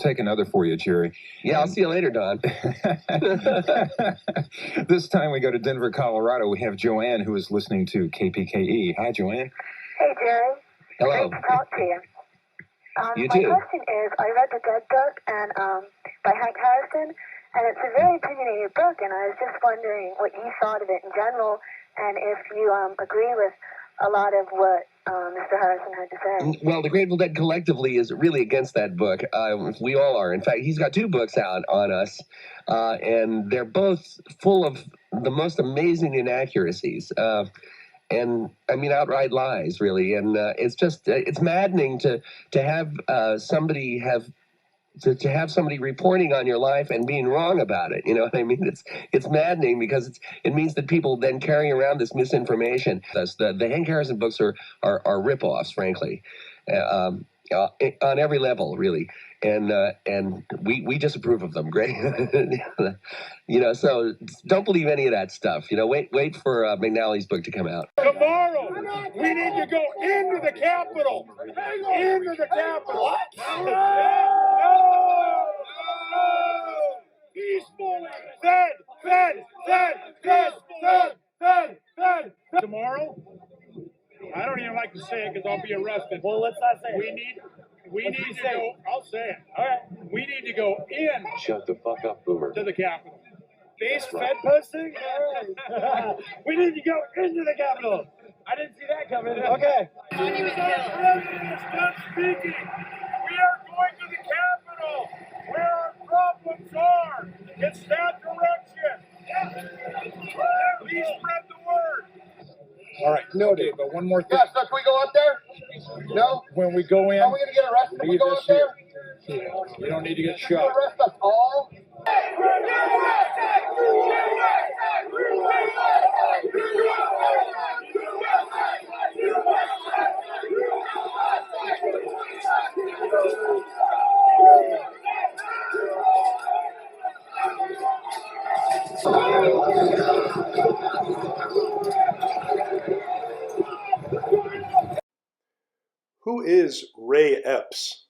take another for you, Jerry. Yeah, I'll see you later, Don. This time we go to Denver, Colorado. We have Joanne, who is listening to KPKE. Hi, Joanne. Hey, Jerry. Hello. Great to talk to you. You my too. question is, I read the Dead book and by Hank Harrison, and it's a very opinionated book, and I was just wondering what you thought of it in general, and if you agree with a lot of what Mr. Harrison had to say. Well, the Grateful Dead collectively is really against that book. We all are. In fact, he's got 2 books out on us, and they're both full of the most amazing inaccuracies. And I mean, outright lies, really. And it's just, it's maddening to have somebody to have somebody reporting on your life and being wrong about it. You know what I mean? It's maddening because it means that people then carry around this misinformation. The Hank Harrison books are ripoffs, frankly, on every level, really. And we disapprove of them. Great. You know, so don't believe any of that stuff. You know, wait for McNally's book to come out. Tomorrow, we need to go into the Capitol. Into the Capitol. What? No! Peacefully. Fed. Tomorrow, I don't even like to say it because I'll be arrested. Well, let's not say it. We need to go. I'll say it. All right. We need to go in. Shut the fuck up, Boomer. To the Capitol. Face Fed posting? All right. We need to go into the Capitol. I didn't see that coming. Okay. President is done speaking. We are going to the Capitol, where our problems are. It's that direction. Please spread the word. All right. Noted. But one more thing. Yeah, so can we go up there? No? When we go in, Are we going to get arrested if we go up there? you don't need to get Can you shot. arrest us all? Who is Ray Epps?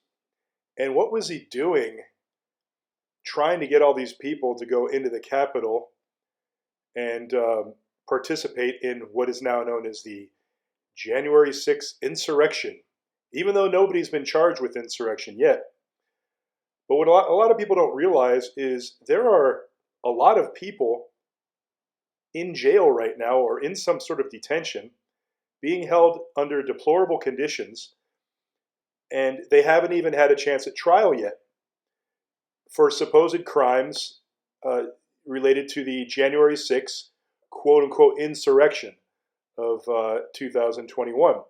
And what was he doing trying to get all these people to go into the Capitol and participate in what is now known as the January 6th insurrection, even though nobody's been charged with insurrection yet? But what a lot of people don't realize is there are a lot of people in jail right now or in some sort of detention being held under deplorable conditions, and they haven't even had a chance at trial yet for supposed crimes related to the January 6th quote-unquote insurrection of 2021.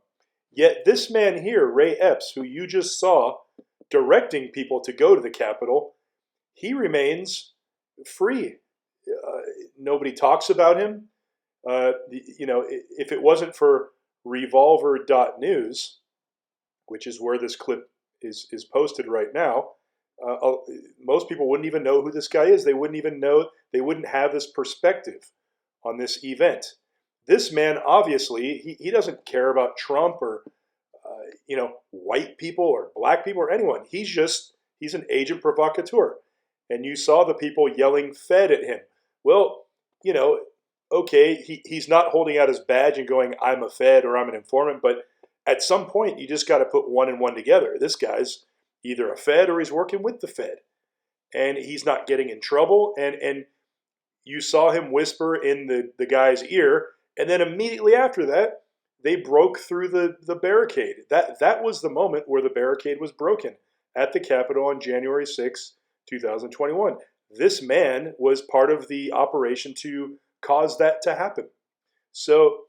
Yet this man here, Ray Epps, who you just saw directing people to go to the Capitol, he remains free. Nobody talks about him. You know, if it wasn't for Revolver.news, which is where this clip is posted right now, most people wouldn't even know who this guy is. They wouldn't even know, they wouldn't have this perspective on this event. This man, obviously, he doesn't care about Trump or, you know, white people or black people or anyone. He's an agent provocateur. And you saw the people yelling Fed at him. Well, you know, okay, he's not holding out his badge and going, I'm a Fed or I'm an informant, but at some point you just got to put one and one together. This guy's either a Fed or he's working with the Fed. And he's not getting in trouble. And you saw him whisper in the guy's ear. And then immediately after that, they broke through the barricade. That was the moment where the barricade was broken at the Capitol on January 6, 2021. This man was part of the operation to cause that to happen. So,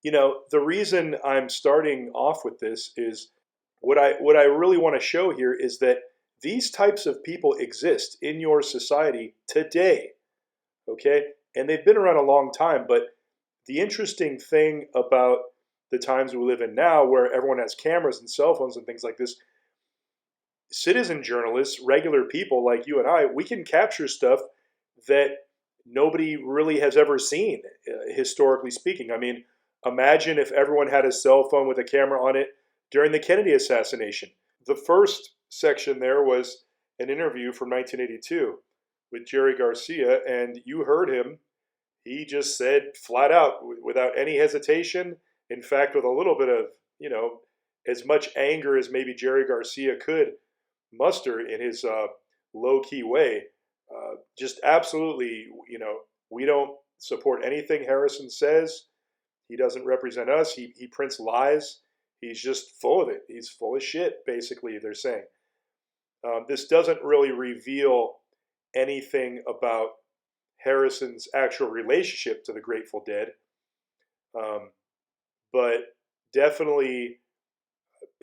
you know, the reason I'm starting off with this is what I really want to show here is that these types of people exist in your society today, okay? And they've been around a long time, but the interesting thing about the times we live in now, where everyone has cameras and cell phones and things like this, citizen journalists, regular people like you and I, we can capture stuff that nobody really has ever seen, historically speaking. I mean, imagine if everyone had a cell phone with a camera on it during the Kennedy assassination. The first section there was an interview from 1982 with Jerry Garcia, and you heard him. He just said flat out, without any hesitation, in fact, with a little bit of, as much anger as maybe Jerry Garcia could muster in his low-key way, just absolutely, we don't support anything Harrison says. He doesn't represent us. He prints lies. He's just full of it. He's full of shit, basically, they're saying. This doesn't really reveal anything about Harrison's actual relationship to the Grateful Dead, but definitely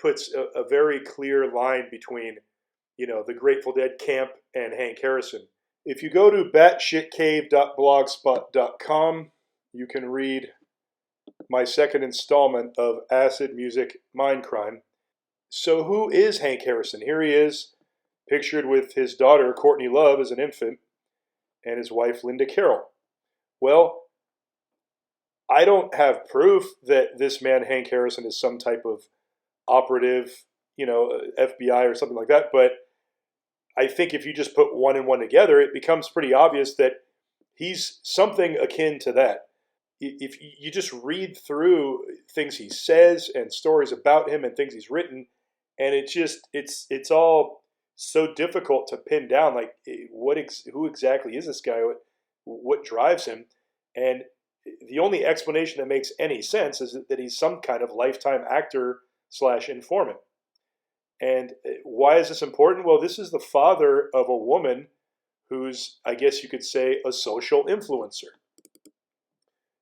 puts a very clear line between, the Grateful Dead camp and Hank Harrison. If you go to batshitcave.blogspot.com, you can read my second installment of Acid Music Mindcrime. So who is Hank Harrison? Here he is, pictured with his daughter, Courtney Love, as an infant, and his wife, Linda Carroll. Well, I don't have proof that this man, Hank Harrison, is some type of operative, FBI or something like that, but I think if you just put one and one together, it becomes pretty obvious that he's something akin to that. If you just read through things he says and stories about him and things he's written, and it's all so difficult to pin down, like who exactly is this guy, what drives him, and the only explanation that makes any sense is that he's some kind of lifetime actor / informant. And why is this important? Well, this is the father of a woman who's, I guess you could say, a social influencer.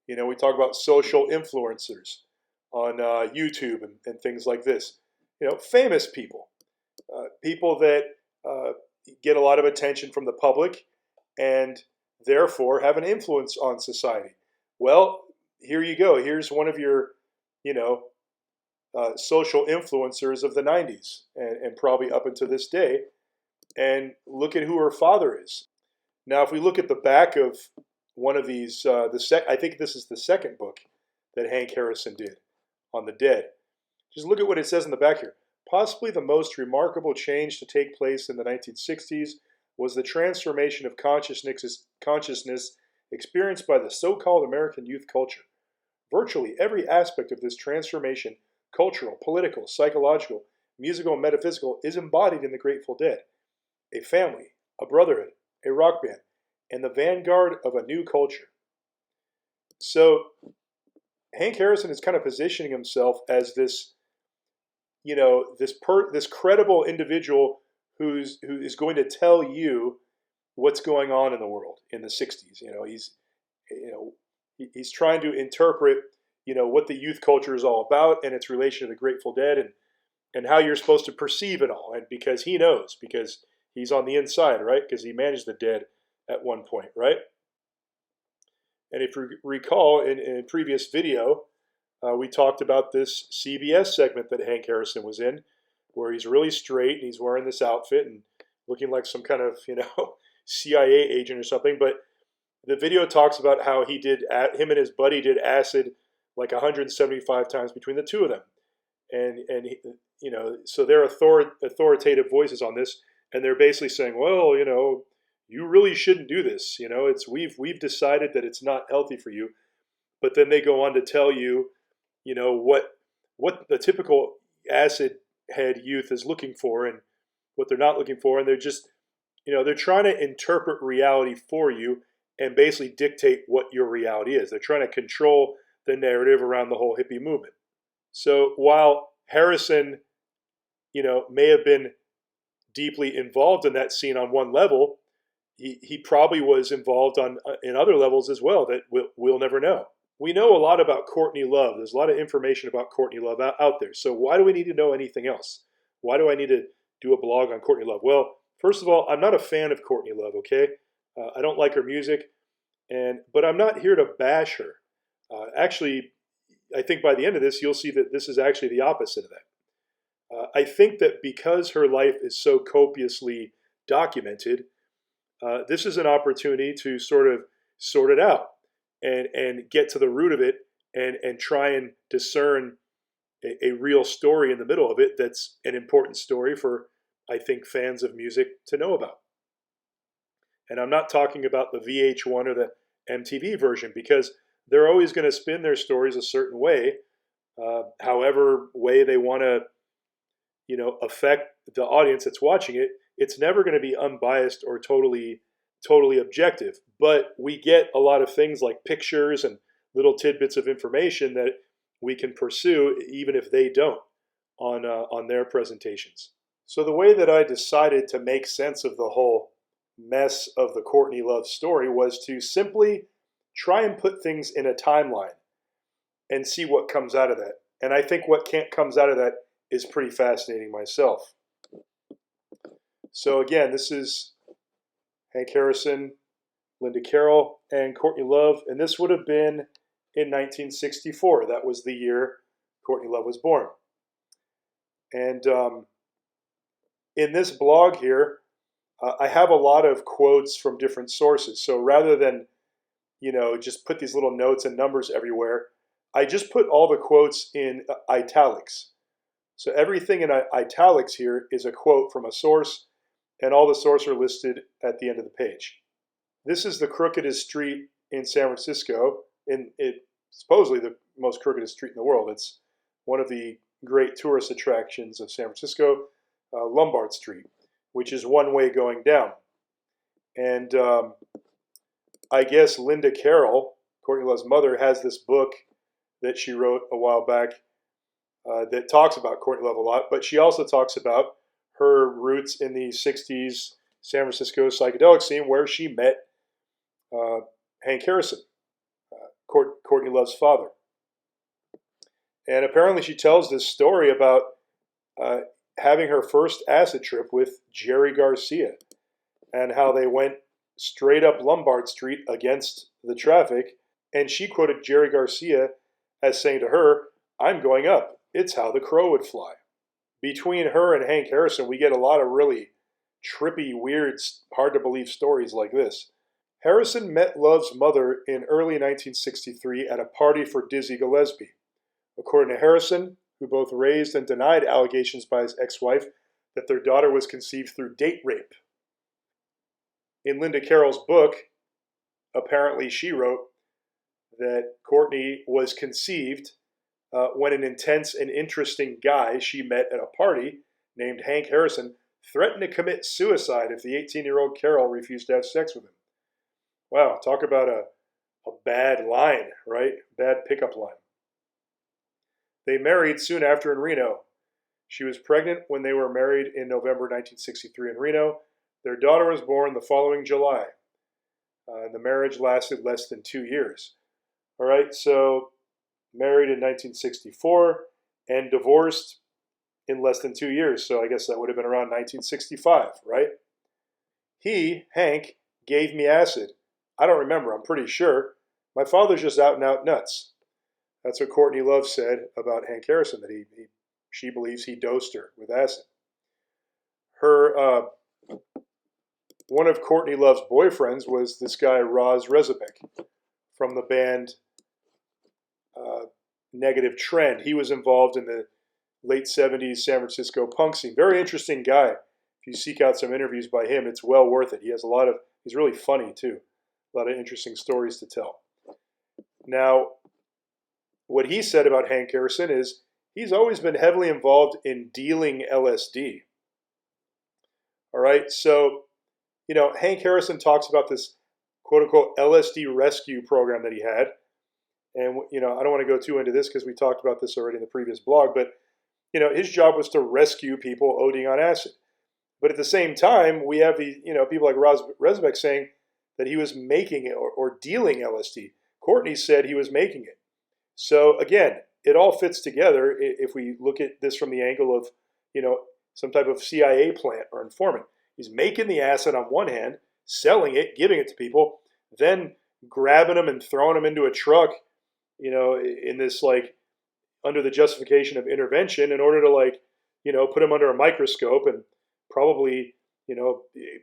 We talk about social influencers on YouTube and things like this. Famous people, people that get a lot of attention from the public and therefore have an influence on society. Well, here you go. Here's one of your, social influencers of the 90s and probably up until this day. And look at who her father is. Now, if we look at the back of one of these, I think this is the second book that Hank Harrison did on the Dead. Just look at what it says in the back here. Possibly the most remarkable change to take place in the 1960s was the transformation of consciousness experienced by the so-called American youth culture. Virtually every aspect of this transformation, cultural, political, psychological, musical, and metaphysical, is embodied in the Grateful Dead. A family, a brotherhood, a rock band, and the vanguard of a new culture. So Hank Harrison is kind of positioning himself as this, this credible individual who is going to tell you what's going on in the world in the 60s. He's trying to interpret, what the youth culture is all about and its relation to the Grateful Dead and how you're supposed to perceive it all. And because he knows, because he's on the inside, right? Because he managed the Dead at one point, right? And if you recall, in a previous video, we talked about this CBS segment that Hank Harrison was in, where he's really straight and he's wearing this outfit and looking like some kind of, CIA agent or something. But the video talks about how him and his buddy did acid like 175 times between the two of them. And so they're authoritative voices on this, and they're basically saying, well, you really shouldn't do this. We've decided that it's not healthy for you. But then they go on to tell you, what the typical acid head youth is looking for and what they're not looking for. And they're just, they're trying to interpret reality for you and basically dictate what your reality is. They're trying to control the narrative around the whole hippie movement. So while Harrison, may have been deeply involved in that scene on one level, he probably was involved in other levels as well that we'll never know. We know a lot about Courtney Love. There's a lot of information about Courtney Love out there. So why do we need to know anything else? Why do I need to do a blog on Courtney Love? Well, first of all, I'm not a fan of Courtney Love, okay? I don't like her music, but I'm not here to bash her. Actually, I think by the end of this, you'll see that this is actually the opposite of that. I think that because her life is so copiously documented, this is an opportunity to sort of sort it out and get to the root of it and try and discern a real story in the middle of it that's an important story for I think, fans of music to know about. And I'm not talking about the VH1 or the MTV version, because they're always going to spin their stories a certain way, however way they want to, affect the audience that's watching it. It's never going to be unbiased or totally objective. But we get a lot of things like pictures and little tidbits of information that we can pursue, even if they don't, on their presentations. So the way that I decided to make sense of the whole mess of the Courtney Love story was to simply try and put things in a timeline and see what comes out of that. And I think what comes out of that is pretty fascinating myself. So again, this is Hank Harrison, Linda Carroll, and Courtney Love, and this would have been in 1964. That was the year Courtney Love was born. And in this blog here, I have a lot of quotes from different sources. So rather than, just put these little notes and numbers everywhere, I just put all the quotes in italics. So everything in italics here is a quote from a source, and all the sources are listed at the end of the page. This is the crookedest street in San Francisco, and it's supposedly the most crookedest street in the world. It's one of the great tourist attractions of San Francisco, Lombard Street, which is one way going down. And I guess Linda Carroll, Courtney Love's mother, has this book that she wrote a while back that talks about Courtney Love a lot, but she also talks about her roots in the 60s San Francisco psychedelic scene, where she met Hank Harrison, Courtney Love's father. And apparently she tells this story about having her first acid trip with Jerry Garcia, and how they went straight up Lombard Street against the traffic. And she quoted Jerry Garcia as saying to her, "I'm going up. It's how the crow would fly." Between her and Hank Harrison, we get a lot of really trippy, weird, hard to believe stories like this. Harrison met Love's mother in early 1963 at a party for Dizzy Gillespie. According to Harrison, who both raised and denied allegations by his ex-wife that their daughter was conceived through date rape. In Linda Carroll's book, apparently she wrote that Courtney was conceived when an intense and interesting guy she met at a party named Hank Harrison threatened to commit suicide if the 18-year-old Carroll refused to have sex with him. Wow, talk about a bad line, right? Bad pickup line. They married soon after in Reno. She was pregnant when they were married in November 1963 in Reno. Their daughter was born the following July. The marriage lasted less than 2 years. All right, so married in 1964 and divorced in less than 2 years. So I guess that would have been around 1965, right? He, Hank, gave me acid. I don't remember, I'm pretty sure. My father's just out and out nuts. That's what Courtney Love said about Hank Harrison, that she believes he dosed her with acid. One of Courtney Love's boyfriends was this guy, Roz Rezabek, from the band Negative Trend. He was involved in the late 70s San Francisco punk scene. Very interesting guy. If you seek out some interviews by him, it's well worth it. He's really funny too. A lot of interesting stories to tell. Now, what he said about Hank Harrison is he's always been heavily involved in dealing LSD. All right, so, Hank Harrison talks about this quote-unquote LSD rescue program that he had. And, I don't want to go too into this because we talked about this already in the previous blog, but, his job was to rescue people ODing on acid. But at the same time, we have these, people like Roz Rezabek saying that he was making it or dealing LSD. Courtney said he was making it. So again, it all fits together if we look at this from the angle of, some type of CIA plant or informant. He's making the acid on one hand, selling it, giving it to people, then grabbing them and throwing them into a truck, in this under the justification of intervention in order to put them under a microscope and probably,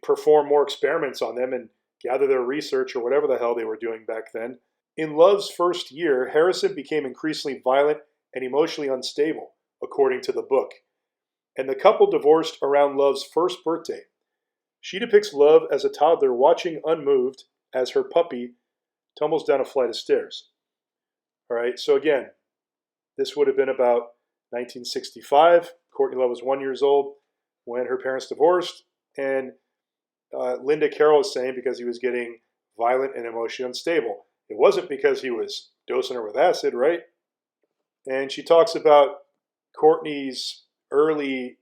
perform more experiments on them and gather their research or whatever the hell they were doing back then. In Love's first year, Harrison became increasingly violent and emotionally unstable, according to the book. and the couple divorced around Love's first birthday. She depicts Love as a toddler watching unmoved as her puppy tumbles down a flight of stairs. All right, so again, this would have been about 1965. Courtney Love was 1 year old when her parents divorced, and Linda Carroll is saying because he was getting violent and emotionally unstable. It wasn't because he was dosing her with acid, right? And she talks about Courtney's early,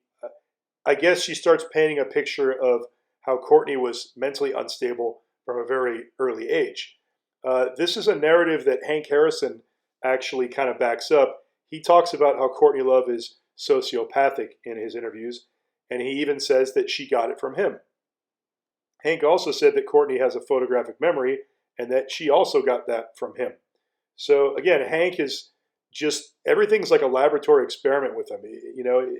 I guess she starts painting a picture of how Courtney was mentally unstable from a very early age. This is a narrative that Hank Harrison actually kind of backs up. He talks about how Courtney Love is sociopathic in his interviews, and he even says that she got it from him. Hank also said that Courtney has a photographic memory and that she also got that from him. So again, Hank is just, everything's like a laboratory experiment with him. You know,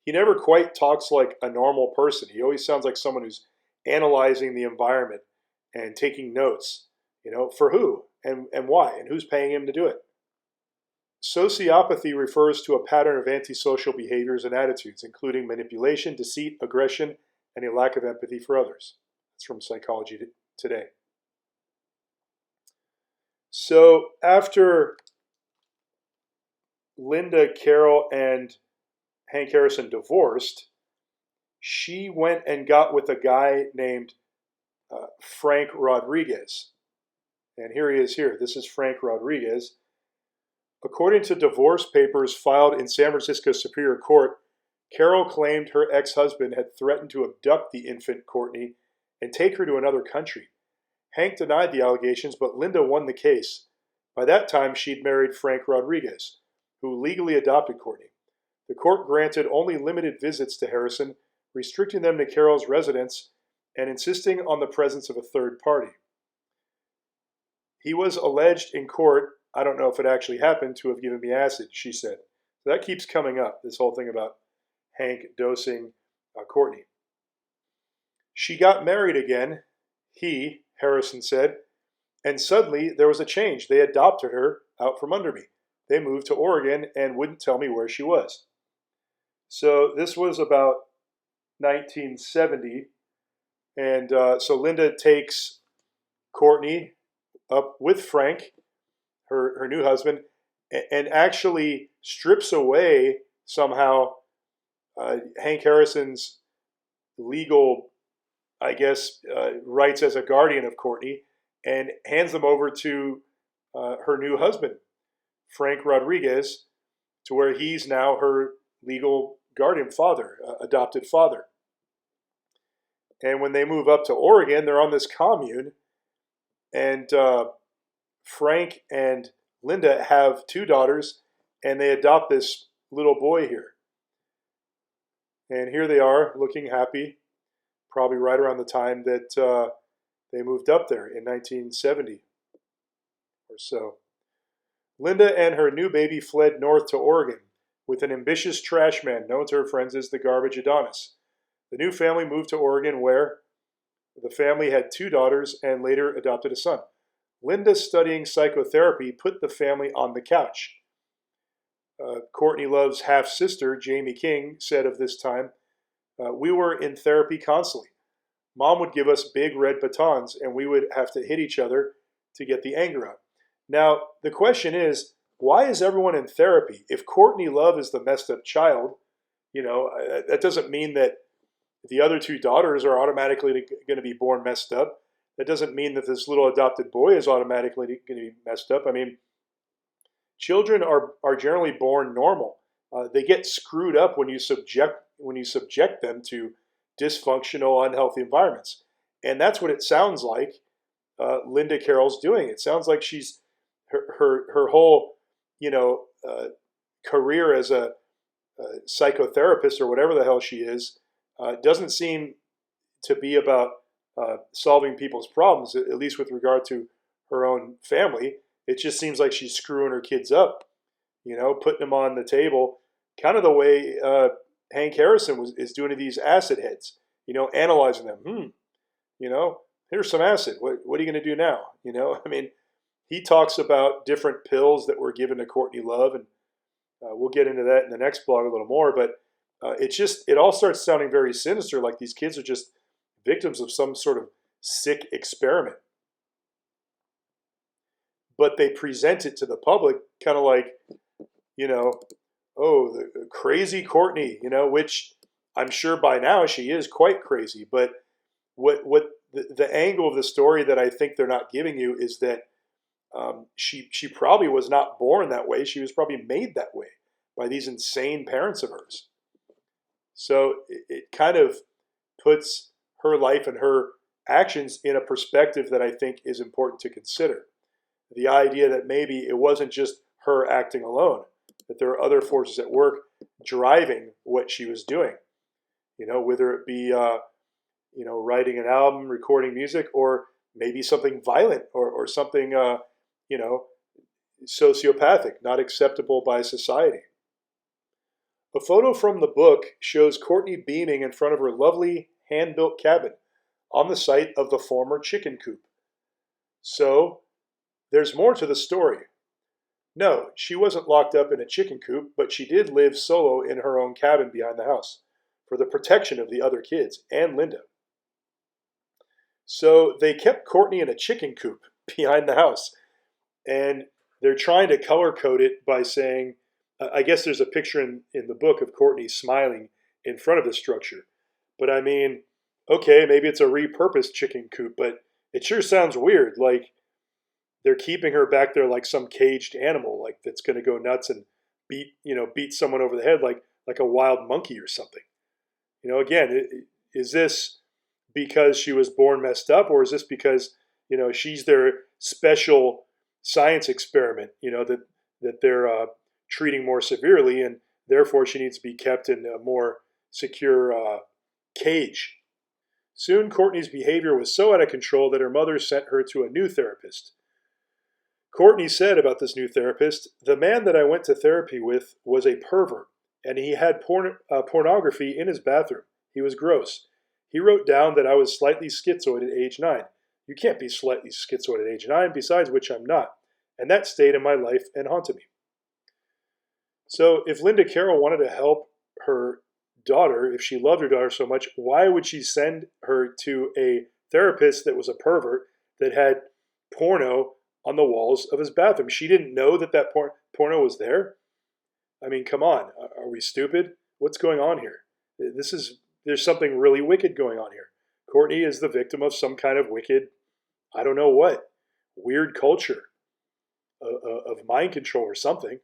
he never quite talks like a normal person. He always sounds like someone who's analyzing the environment and taking notes, you know, for who and why and who's paying him to do it. Sociopathy refers to a pattern of antisocial behaviors and attitudes, including manipulation, deceit, aggression, and a lack of empathy for others. That's from Psychology Today. So after Linda Carroll and Hank Harrison divorced, she went and got with a guy named Frank Rodriguez. And here he is here. This is Frank Rodriguez. According to divorce papers filed in San Francisco Superior Court, Carroll claimed her ex-husband had threatened to abduct the infant Courtney and take her to another country. Hank denied the allegations, but Linda won the case. By that time, she'd married Frank Rodriguez, who legally adopted Courtney. The court granted only limited visits to Harrison, restricting them to Carroll's residence and insisting on the presence of a third party. He was alleged in court, I don't know if it actually happened, to have given me acid, she said. That keeps coming up, this whole thing about Hank dosing Courtney. She got married again, he, Harrison said, and suddenly there was a change. They adopted her out from under me. They moved to Oregon and wouldn't tell me where she was. So this was about 1970. And so Linda takes Courtney up with Frank, her new husband, and actually strips away somehow Hank Harrison's legal, I guess, rights as a guardian of Courtney and hands them over to her new husband, Frank Rodriguez, to where he's now her legal guardian father, adopted father. And when they move up to Oregon, they're on this commune, and Frank and Linda have two daughters, and they adopt this little boy here. And here they are, looking happy, probably right around the time that they moved up there in 1970 or so. Linda and her new baby fled north to Oregon with an ambitious trash man known to her friends as the Garbage Adonis. The new family moved to Oregon, where the family had two daughters and later adopted a son. Linda, studying psychotherapy, put the family on the couch. Courtney Love's half-sister, Jamie King, said of this time, "We were in therapy constantly. Mom would give us big red batons, and we would have to hit each other to get the anger out." Now, the question is, why is everyone in therapy? If Courtney Love is the messed up child, you know, that doesn't mean that the other two daughters are automatically going to be born messed up. That doesn't mean that this little adopted boy is automatically going to be messed up. I mean, children are generally born normal. They get screwed up when you subject them to dysfunctional, unhealthy environments, and that's what it sounds like Linda Carroll's doing. It sounds like she's her whole career as a psychotherapist or whatever the hell she is doesn't seem to be about solving people's problems, at least with regard to her own family. It just seems like she's screwing her kids up, putting them on the table, kind of the way Hank Harrison is doing to these acid heads, analyzing them. Here's some acid. What are you going to do now? I mean, he talks about different pills that were given to Courtney Love, and we'll get into that in the next blog a little more. But it all starts sounding very sinister, like these kids are just victims of some sort of sick experiment. But they present it to the public kind of like, oh, the crazy Courtney, which I'm sure by now she is quite crazy. But what the angle of the story that I think they're not giving you is that she probably was not born that way. She was probably made that way by these insane parents of hers. So it kind of puts her life and her actions in a perspective that I think is important to consider. The idea that maybe it wasn't just her acting alone, that there are other forces at work driving what she was doing. Whether it be, writing an album, recording music, or maybe something violent or something, sociopathic, not acceptable by society. A photo from the book shows Courtney beaming in front of her lovely hand-built cabin on the site of the former chicken coop. So, there's more to the story. No, she wasn't locked up in a chicken coop, but she did live solo in her own cabin behind the house for the protection of the other kids and Linda. So they kept Courtney in a chicken coop behind the house, and they're trying to color code it by saying, I guess there's a picture in the book of Courtney smiling in front of the structure. But I mean, okay, maybe it's a repurposed chicken coop, but it sure sounds weird. Like they're keeping her back there like some caged animal, like that's going to go nuts and beat someone over the head like a wild monkey or something. Again, is this because she was born messed up, or is this because she's their special science experiment? That they're treating more severely, and therefore she needs to be kept in a more secure cage. Soon, Courtney's behavior was so out of control that her mother sent her to a new therapist. Courtney said about this new therapist, "The man that I went to therapy with was a pervert, and he had pornography in his bathroom. He was gross. He wrote down that I was slightly schizoid at age 9. You can't be slightly schizoid at age 9, besides which I'm not. And that stayed in my life and haunted me." So if Linda Carroll wanted to help her daughter, if she loved her daughter so much, why would she send her to a therapist that was a pervert that had porno on the walls of his bathroom? She didn't know that porno was there? I mean, come on. Are we stupid? What's going on here? There's something really wicked going on here. Courtney is the victim of some kind of wicked, I don't know what, weird culture of mind control or something.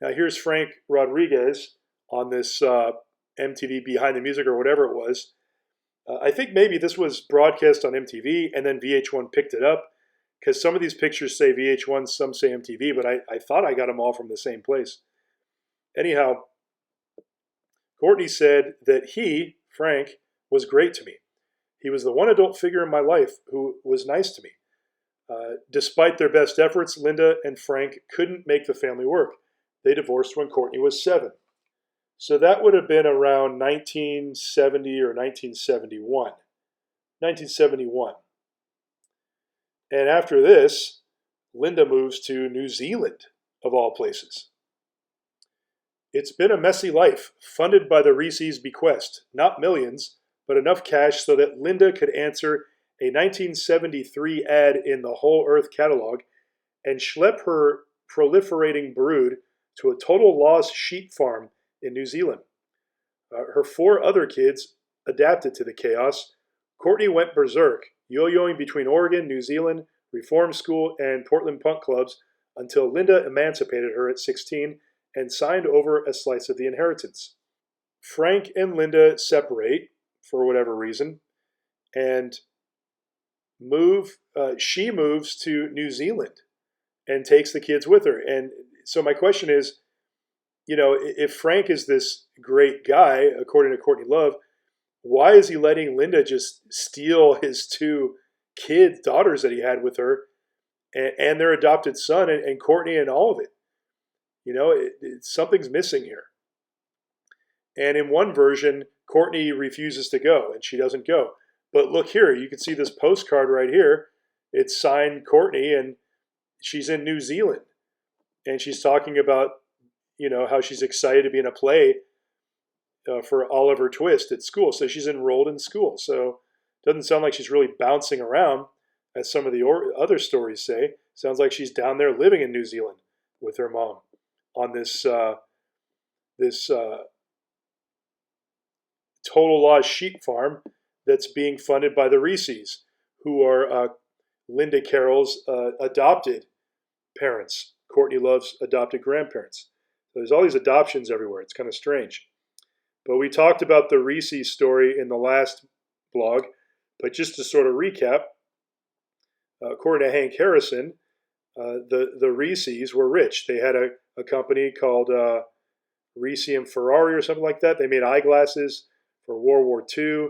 Now here's Frank Rodriguez on this MTV Behind the Music or whatever it was. I think maybe this was broadcast on MTV and then VH1 picked it up, because some of these pictures say VH1, some say MTV, but I thought I got them all from the same place. Anyhow, Courtney said that he, Frank, was great to me. He was the one adult figure in my life who was nice to me. Despite their best efforts, Linda and Frank couldn't make the family work. They divorced when Courtney was 7. So that would have been around 1970 or 1971. 1971. And after this, Linda moves to New Zealand, of all places. It's been a messy life, funded by the Reese's bequest. Not millions, but enough cash so that Linda could answer a 1973 ad in the Whole Earth catalog and schlep her proliferating brood to a total loss sheep farm in New Zealand. Her 4 other kids adapted to the chaos. Courtney went berserk, yo-yoing between Oregon, New Zealand, reform school, and Portland punk clubs until Linda emancipated her at 16 and signed over a slice of the inheritance. Frank and Linda separate, for whatever reason, and she moves to New Zealand and takes the kids with her. And so my question is, if Frank is this great guy, according to Courtney Love, why is he letting Linda just steal his 2 daughters that he had with her and their adopted son and Courtney and all of it? Something's missing here. And in one version, Courtney refuses to go and she doesn't go. But look here, you can see this postcard right here. It's signed Courtney and she's in New Zealand. And she's talking about, how she's excited to be in a play for Oliver Twist at school. So she's enrolled in school. So it doesn't sound like she's really bouncing around, as some of the other stories say. Sounds like she's down there living in New Zealand with her mom on this total loss sheep farm that's being funded by the Reese's, who are Linda Carroll's adopted parents, Courtney Love's adopted grandparents. So there's all these adoptions everywhere. It's kind of strange. But we talked about the Reese's story in the last blog. But just to sort of recap, according to Hank Harrison, the Reese's were rich. They had a company called Reese and Ferrari or something like that. They made eyeglasses for World War II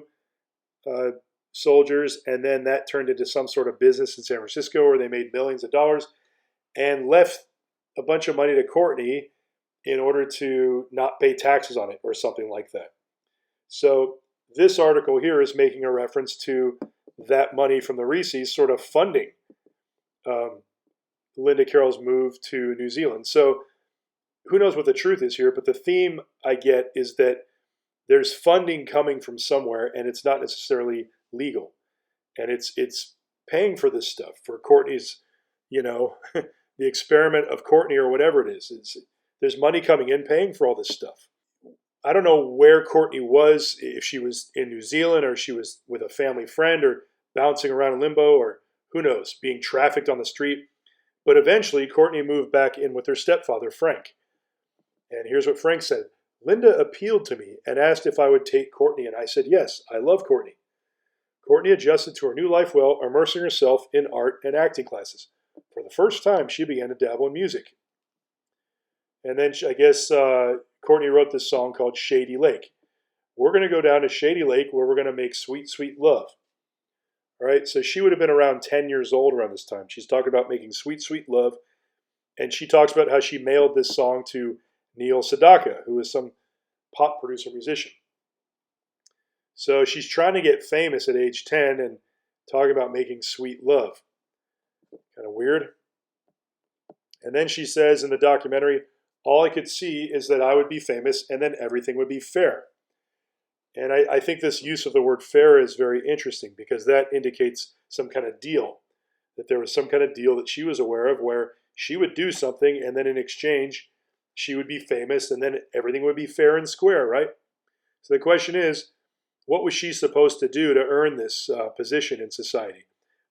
soldiers, and then that turned into some sort of business in San Francisco where they made millions of dollars and left a bunch of money to Courtney in order to not pay taxes on it or something like that. So this article here is making a reference to that money from the Reese's sort of funding Linda Carroll's move to New Zealand. So who knows what the truth is here, but the theme I get is that there's funding coming from somewhere, and it's not necessarily legal. And it's paying for this stuff, for Courtney's, the experiment of Courtney or whatever it is. There's money coming in paying for all this stuff. I don't know where Courtney was, if she was in New Zealand or she was with a family friend or bouncing around in limbo or who knows, being trafficked on the street. But eventually, Courtney moved back in with her stepfather, Frank. And here's what Frank said. Linda appealed to me and asked if I would take Courtney, and I said, yes, I love Courtney. Courtney adjusted to her new life well, immersing herself in art and acting classes. For the first time, she began to dabble in music. And then I guess Courtney wrote this song called Shady Lake. We're going to go down to Shady Lake where we're going to make sweet, sweet love. All right, so she would have been around 10 years old around this time. She's talking about making sweet, sweet love. And she talks about how she mailed this song to Neil Sedaka, who is some pop producer musician. So she's trying to get famous at age 10 and talking about making sweet love. Kind of weird. And then she says in the documentary, all I could see is that I would be famous and then everything would be fair. And I think this use of the word fair is very interesting because that indicates some kind of deal, that there was some kind of deal that she was aware of where she would do something and then in exchange, she would be famous and then everything would be fair and square, right? So the question is, what was she supposed to do to earn this position in society?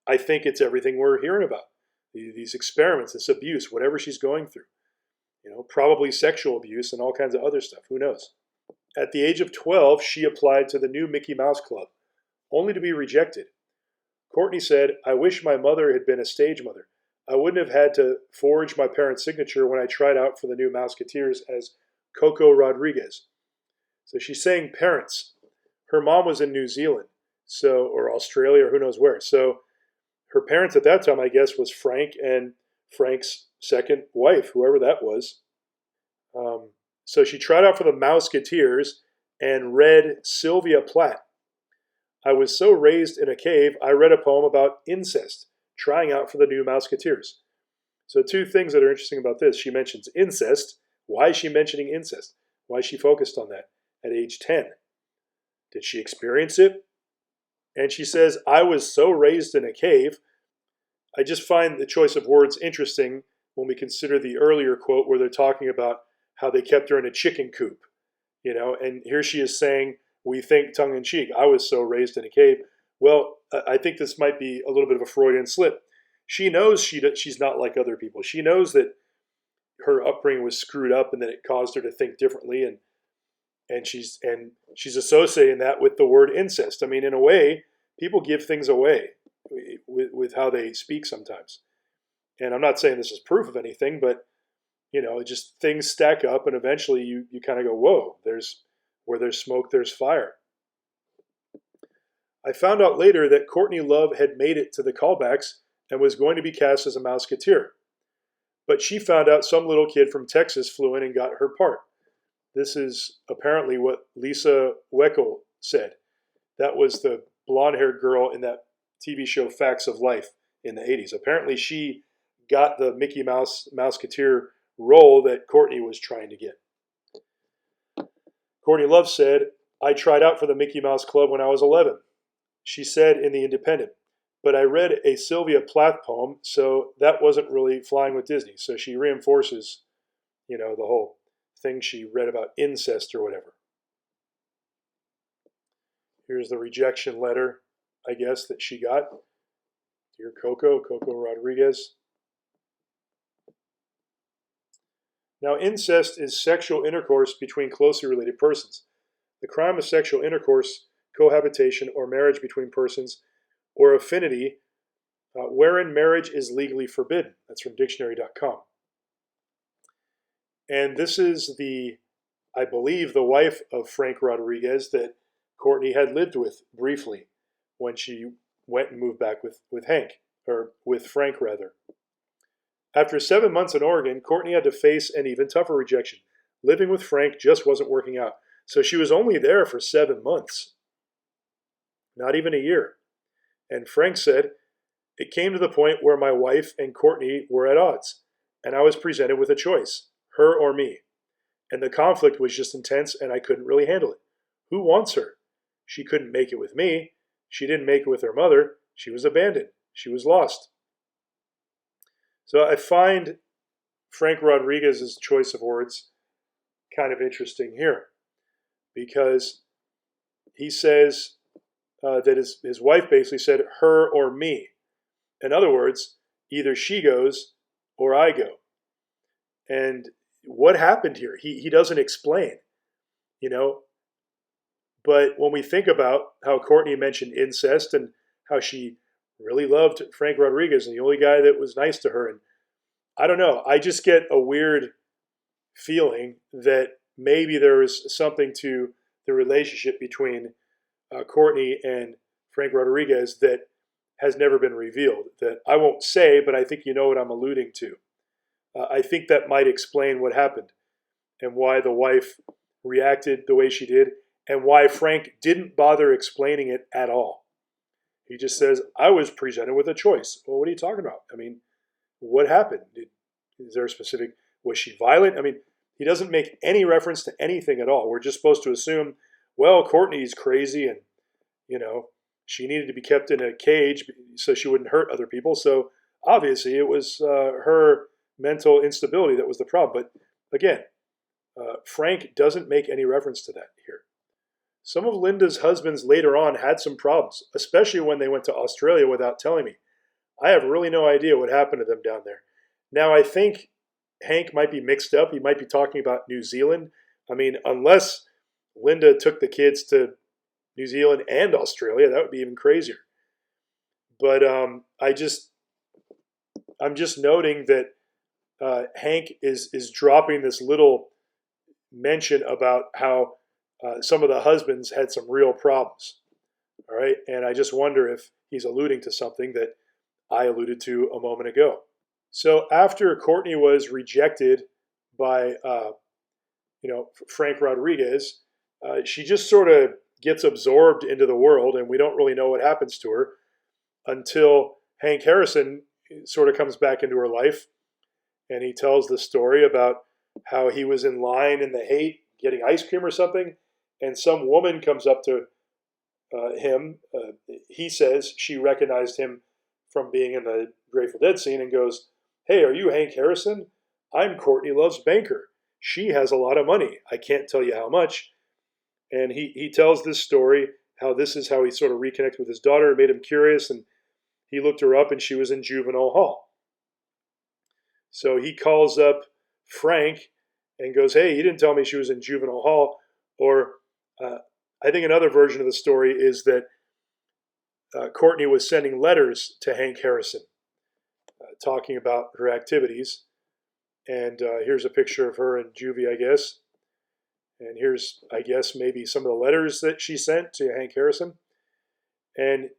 I think it's everything we're hearing about. These experiments, this abuse, whatever she's going through. Probably sexual abuse and all kinds of other stuff. Who knows? At the age of 12, she applied to the new Mickey Mouse Club, only to be rejected. Courtney said, I wish my mother had been a stage mother. I wouldn't have had to forge my parents' signature when I tried out for the new Mouseketeers as Coco Rodriguez. So she's saying parents. Her mom was in New Zealand, or Australia, or who knows where. So her parents at that time, I guess, was Frank and Frank's second wife, whoever that was. So she tried out for the Mouseketeers and read Sylvia Plath. I was so raised in a cave, I read a poem about incest, trying out for the new Mouseketeers. So two things that are interesting about this. She mentions incest. Why is she mentioning incest? Why is she focused on that at age 10? Did she experience it? And she says, I was so raised in a cave. I just find the choice of words interesting when we consider the earlier quote where they're talking about how they kept her in a chicken coop, and here she is saying, we think tongue-in-cheek, I was so raised in a cave. Well, I think this might be a little bit of a Freudian slip. She knows she's not like other people. She knows that her upbringing was screwed up and that it caused her to think differently, and she's associating that with the word incest. I mean, in a way, people give things away with how they speak sometimes. And I'm not saying this is proof of anything, but just things stack up, and eventually you kind of go, whoa, where there's smoke, there's fire. I found out later that Courtney Love had made it to the callbacks and was going to be cast as a Mouseketeer. But she found out some little kid from Texas flew in and got her part. This is apparently what Lisa Weckel said. That was the blonde-haired girl in that TV show Facts of Life in the 80s. Apparently she got the Mickey Mouse Mouseketeer role that Courtney was trying to get. Courtney Love said, I tried out for the Mickey Mouse Club when I was 11. She said in The Independent, but I read a Sylvia Plath poem, so that wasn't really flying with Disney. So she reinforces, the whole thing she read about incest or whatever. Here's the rejection letter, I guess, that she got. Dear Coco Rodriguez. Now, incest is sexual intercourse between closely related persons. The crime of sexual intercourse, cohabitation, or marriage between persons, or affinity, wherein marriage is legally forbidden. That's from dictionary.com. And this is I believe, the wife of Frank Rodriguez that Courtney had lived with briefly when she went and moved back with Hank, or with Frank rather. After 7 months in Oregon, Courtney had to face an even tougher rejection. Living with Frank just wasn't working out. So she was only there for 7 months. Not even a year. And Frank said, it came to the point where my wife and Courtney were at odds, and I was presented with a choice, her or me. And the conflict was just intense, and I couldn't really handle it. Who wants her? She couldn't make it with me. She didn't make it with her mother. She was abandoned. She was lost. So I find Frank Rodriguez's choice of words kind of interesting here, because he says that his wife basically said her or me. In other words, either she goes or I go. And what happened here? He doesn't explain, But when we think about how Courtney mentioned incest and how she really loved Frank Rodriguez and the only guy that was nice to her, and I don't know, I just get a weird feeling that maybe there is something to the relationship between Courtney and Frank Rodriguez that has never been revealed, that I won't say, but I think you know what I'm alluding to. I think that might explain what happened and why the wife reacted the way she did and why Frank didn't bother explaining it at all. He just says, I was presented with a choice. Well, what are you talking about? I mean, what happened? Is there a specific, was she violent? I mean, he doesn't make any reference to anything at all. We're just supposed to assume, well, Courtney's crazy and, she needed to be kept in a cage so she wouldn't hurt other people. So obviously it was her mental instability that was the problem. But again, Frank doesn't make any reference to that here. Some of Linda's husbands later on had some problems, especially when they went to Australia without telling me. I have really no idea what happened to them down there. Now, I think Hank might be mixed up. He might be talking about New Zealand. I mean, unless Linda took the kids to New Zealand and Australia, that would be even crazier. But I'm just noting that Hank is dropping this little mention about how some of the husbands had some real problems. All right, and I just wonder if he's alluding to something that I alluded to a moment ago. So after Courtney was rejected by Frank Rodriguez, she just sort of gets absorbed into the world, and we don't really know what happens to her until Hank Harrison sort of comes back into her life, and he tells the story about how he was in line in the Haight getting ice cream or something, and some woman comes up to him. He says she recognized him from being in the Grateful Dead scene and goes, hey, are you Hank Harrison? I'm Courtney Love's banker. She has a lot of money. I can't tell you how much. And he tells this story, how this is how he sort of reconnected with his daughter. It made him curious, and he looked her up, and she was in juvenile hall. So he calls up Frank and goes, hey, you didn't tell me she was in juvenile hall. Or I think another version of the story is that Courtney was sending letters to Hank Harrison, talking about her activities. And here's a picture of her in juvie, I guess. And here's, I guess, maybe some of the letters that she sent to Hank Harrison. And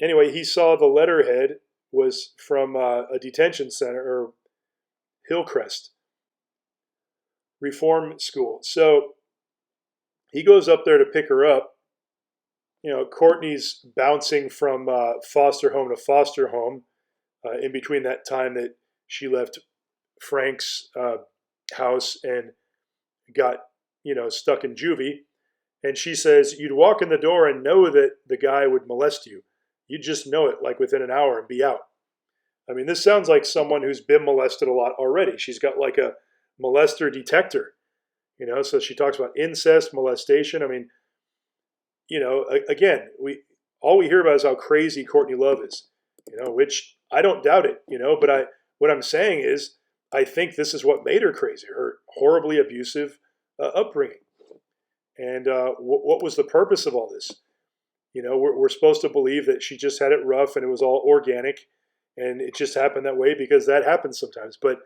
anyway, he saw the letterhead was from a detention center, or Hillcrest Reform School. So he goes up there to pick her up. Courtney's bouncing from foster home to foster home in between that time that she left Frank's house and got stuck in juvie. And she says, you'd walk in the door and know that the guy would molest you. You'd just know it like within an hour and be out. I mean, this sounds like someone who's been molested a lot already. She's got like a molester detector, so she talks about incest, molestation. I mean, again, all we hear about is how crazy Courtney Love is, which I don't doubt it, but what I'm saying is I think this is what made her crazy, her horribly abusive upbringing. And what was the purpose of all this? We're supposed to believe that she just had it rough and it was all organic and it just happened that way because that happens sometimes. But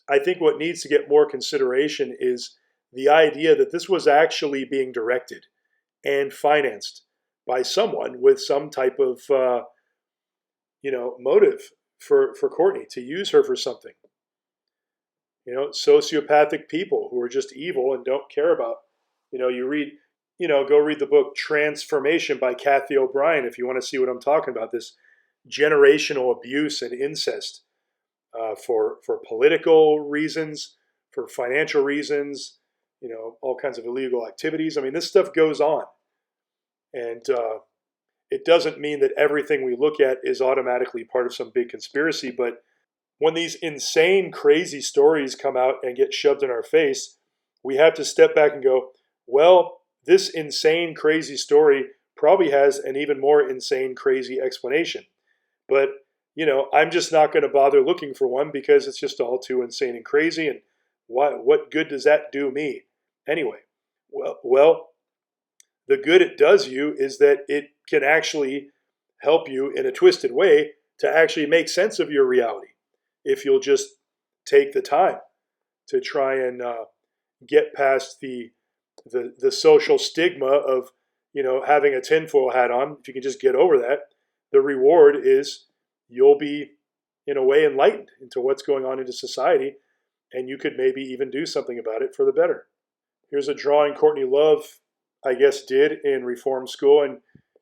I think what needs to get more consideration is the idea that this was actually being directed and financed by someone with some type of, motive for Courtney to use her for something. Sociopathic people who are just evil and don't care about, you read, go read the book Transformation by Kathy O'Brien if you want to see what I'm talking about, this generational abuse and incest for political reasons, for financial reasons, all kinds of illegal activities. I mean, this stuff goes on. And it doesn't mean that everything we look at is automatically part of some big conspiracy, but when these insane, crazy stories come out and get shoved in our face, we have to step back and go, well, this insane, crazy story probably has an even more insane, crazy explanation. But, I'm just not going to bother looking for one because it's just all too insane and crazy. And what good does that do me anyway? Well, the good it does you is that it can actually help you in a twisted way to actually make sense of your reality. If you'll just take the time to try and get past the social stigma of, having a tinfoil hat on, if you can just get over that, the reward is you'll be, in a way, enlightened into what's going on into society, and you could maybe even do something about it for the better. Here's a drawing Courtney Love, I guess, did in reform school, and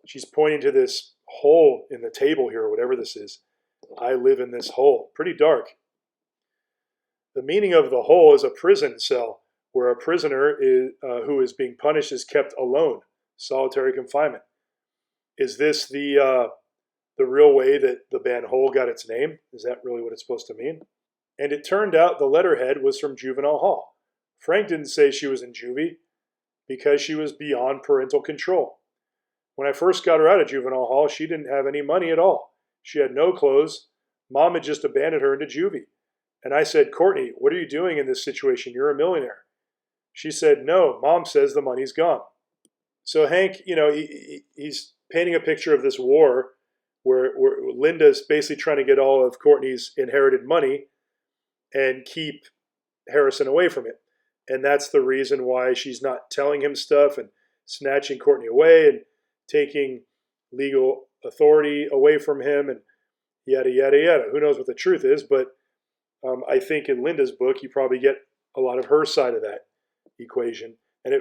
she's pointing to this hole in the table here, or whatever this is. I live in this hole. Pretty dark. The meaning of the hole is a prison cell where a prisoner who is being punished is kept alone, solitary confinement. Is this the real way that the band Hole got its name? Is that really what it's supposed to mean? And it turned out the letterhead was from juvenile hall. Frank didn't say she was in juvie because she was beyond parental control. When I first got her out of juvenile hall, she didn't have any money at all. She had no clothes. Mom had just abandoned her into juvie. And I said, Courtney, what are you doing in this situation? You're a millionaire. She said, no, Mom says the money's gone. So Hank, he's painting a picture of this war where Linda's basically trying to get all of Courtney's inherited money and keep Harrison away from it. And that's the reason why she's not telling him stuff and snatching Courtney away and taking legal authority away from him and yada, yada, yada. Who knows what the truth is, but I think in Linda's book, you probably get a lot of her side of that equation. And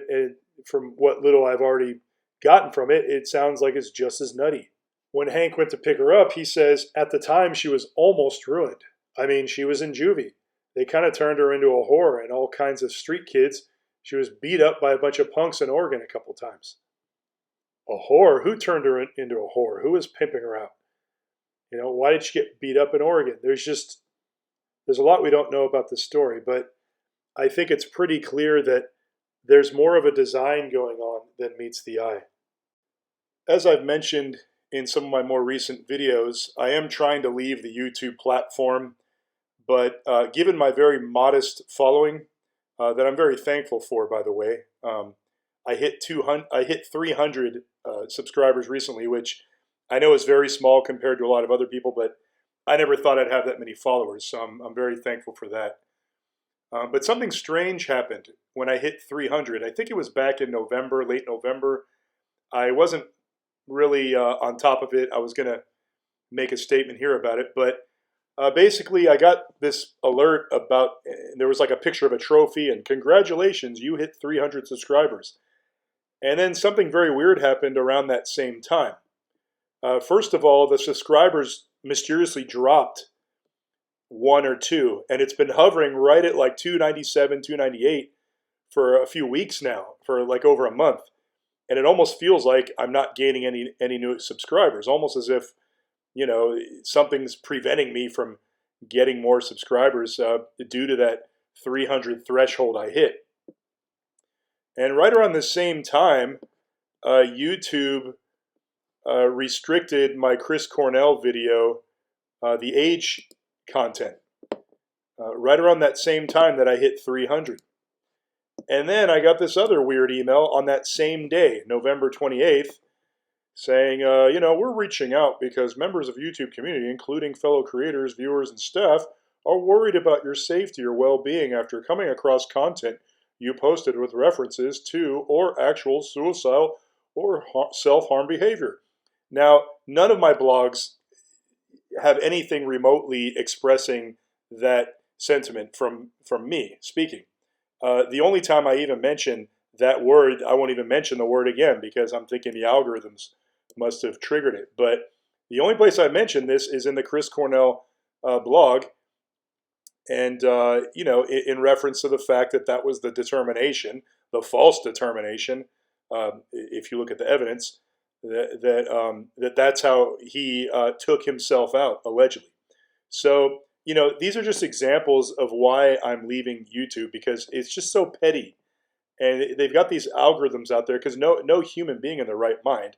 from what little I've already gotten from it, it sounds like it's just as nutty. When Hank went to pick her up, he says, at the time, she was almost ruined. I mean, she was in juvie. They kind of turned her into a whore and all kinds of street kids. She was beat up by a bunch of punks in Oregon a couple times. A whore? Who turned her into a whore? Who was pimping her out? Why did she get beat up in Oregon? There's a lot we don't know about the story, but I think it's pretty clear that there's more of a design going on than meets the eye. As I've mentioned in some of my more recent videos, I am trying to leave the YouTube platform, but given my very modest following, that I'm very thankful for, by the way, I hit 300 subscribers recently, which I know is very small compared to a lot of other people, but I never thought I'd have that many followers, so I'm very thankful for that. But something strange happened when I hit 300. I think it was back in November, late November. I wasn't really on top of it. I was going to make a statement here about it, but basically I got this alert about, there was like a picture of a trophy and congratulations, you hit 300 subscribers. And then something very weird happened around that same time. First of all, the subscribers mysteriously dropped 1 or 2, and it's been hovering right at like 297, 298 for a few weeks now, for like over a month. And it almost feels like I'm not gaining any new subscribers, almost as if, something's preventing me from getting more subscribers due to that 300 threshold I hit. And right around the same time, YouTube restricted my Chris Cornell video, the age content, right around that same time that I hit 300. And then I got this other weird email on that same day, November 28th, saying, we're reaching out because members of YouTube community, including fellow creators, viewers, and staff, are worried about your safety or well-being after coming across content you posted with references to or actual suicidal or self-harm behavior. Now, none of my blogs have anything remotely expressing that sentiment from me speaking. The only time I even mention that word, I won't even mention the word again because I'm thinking the algorithms must have triggered it. But the only place I mention this is in the Chris Cornell blog. And, in reference to the fact that was the determination, the false determination, if you look at the evidence, that's how he took himself out, allegedly. So, these are just examples of why I'm leaving YouTube, because it's just so petty. And they've got these algorithms out there because no human being in their right mind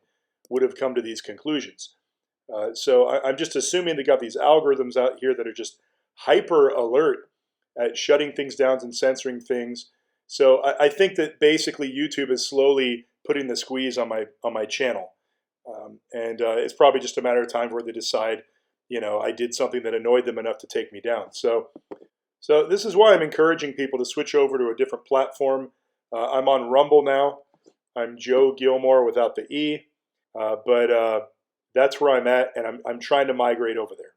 would have come to these conclusions. So I'm just assuming they got these algorithms out here that are just hyper alert at shutting things down and censoring things. So I think that basically YouTube is slowly putting the squeeze on my channel. And it's probably just a matter of time where they decide, I did something that annoyed them enough to take me down. So this is why I'm encouraging people to switch over to a different platform. I'm on Rumble now. I'm Joe Gilmore without the E. But that's where I'm at, and I'm trying to migrate over there.